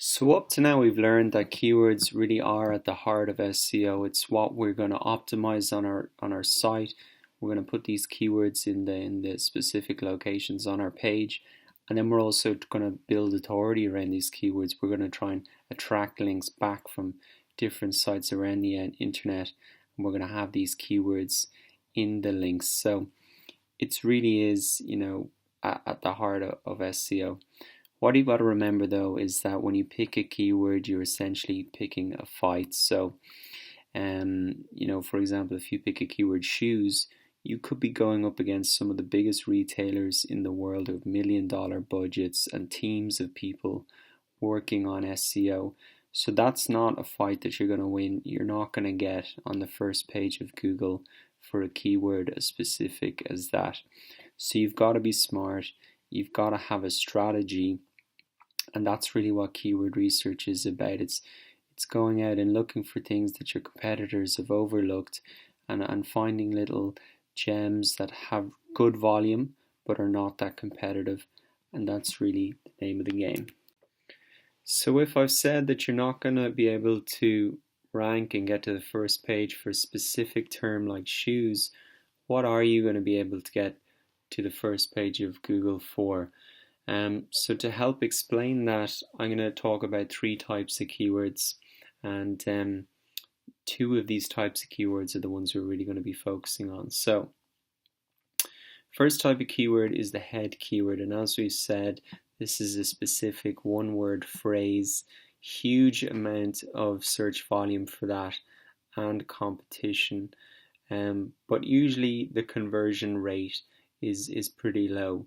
So up to now, we've learned that keywords really are at the heart of SEO. It's what we're going to optimize on our site. We're going to put these keywords in the specific locations on our page, and then we're also going to build authority around these keywords. We're going to try and attract links back from different sites around the internet, and we're going to have these keywords in the links. So it really is, at the heart of SEO. What you've got to remember though is that when you pick a keyword, you're essentially picking a fight. So, for example, if you pick a keyword shoes, you could be going up against some of the biggest retailers in the world with $1 million budgets and teams of people working on SEO. So that's not a fight that you're going to win. You're not going to get on the first page of Google for a keyword as specific as that. So you've got to be smart. You've got to have a strategy. And that's really what keyword research is about. It's going out and looking for things that your competitors have overlooked and finding little gems that have good volume but are not that competitive. And that's really the name of the game. So if I've said that you're not going to be able to rank and get to the first page for a specific term like shoes, what are you going to be able to get to the first page of Google for? So to help explain that, I'm going to talk about three types of keywords, and two of these types of keywords are the ones we're really going to be focusing on. So first type of keyword is the head keyword, and as we said, this is a specific one-word phrase, huge amount of search volume for that and competition, but usually the conversion rate is pretty low.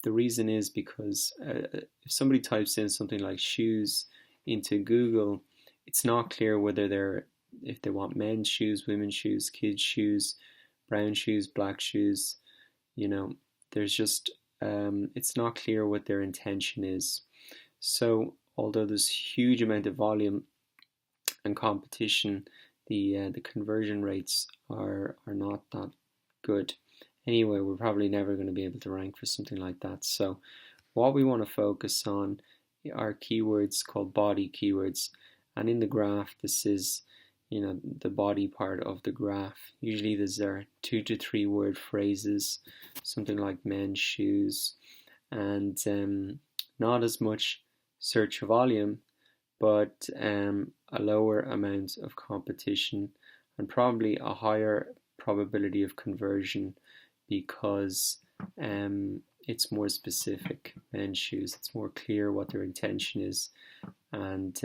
The reason is because if somebody types in something like shoes into Google, it's not clear whether if they want men's shoes, women's shoes, kids' shoes, brown shoes, black shoes. There's just it's not clear what their intention is. So although there's huge amount of volume and competition, the conversion rates are not that good. Anyway, we're probably never going to be able to rank for something like that. So what we want to focus on are keywords called body keywords. And in the graph, this is, the body part of the graph. Usually there are 2 to 3 word phrases, something like men's shoes, and not as much search volume, but a lower amount of competition and probably a higher probability of conversion, because it's more specific. Men's shoes, it's more clear what their intention is, and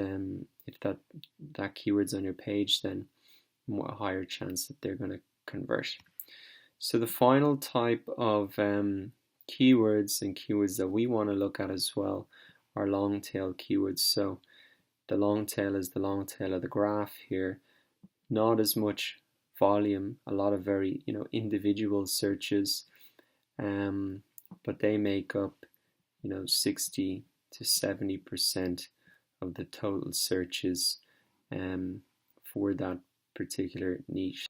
if that keyword's on your page, then a higher chance that they're going to convert. So the final type of keywords and keywords that we want to look at as well are long tail keywords. So the long tail is the long tail of the graph here. Not as much volume, a lot of very individual searches, but they make up 60 to 70% of the total searches for that particular niche.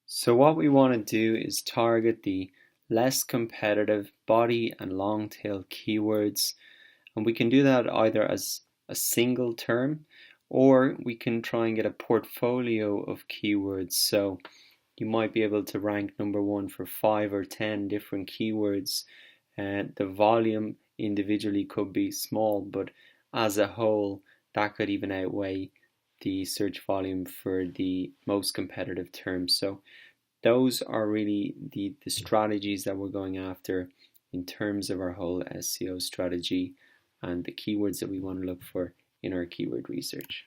So what we want to do is target the less competitive body and long tail keywords, and we can do that either as a single term, or we can try and get a portfolio of keywords. So you might be able to rank number 1 for 5 or 10 different keywords. The volume individually could be small, but as a whole, that could even outweigh the search volume for the most competitive terms. So those are really the strategies that we're going after in terms of our whole SEO strategy and the keywords that we want to look for in our keyword research.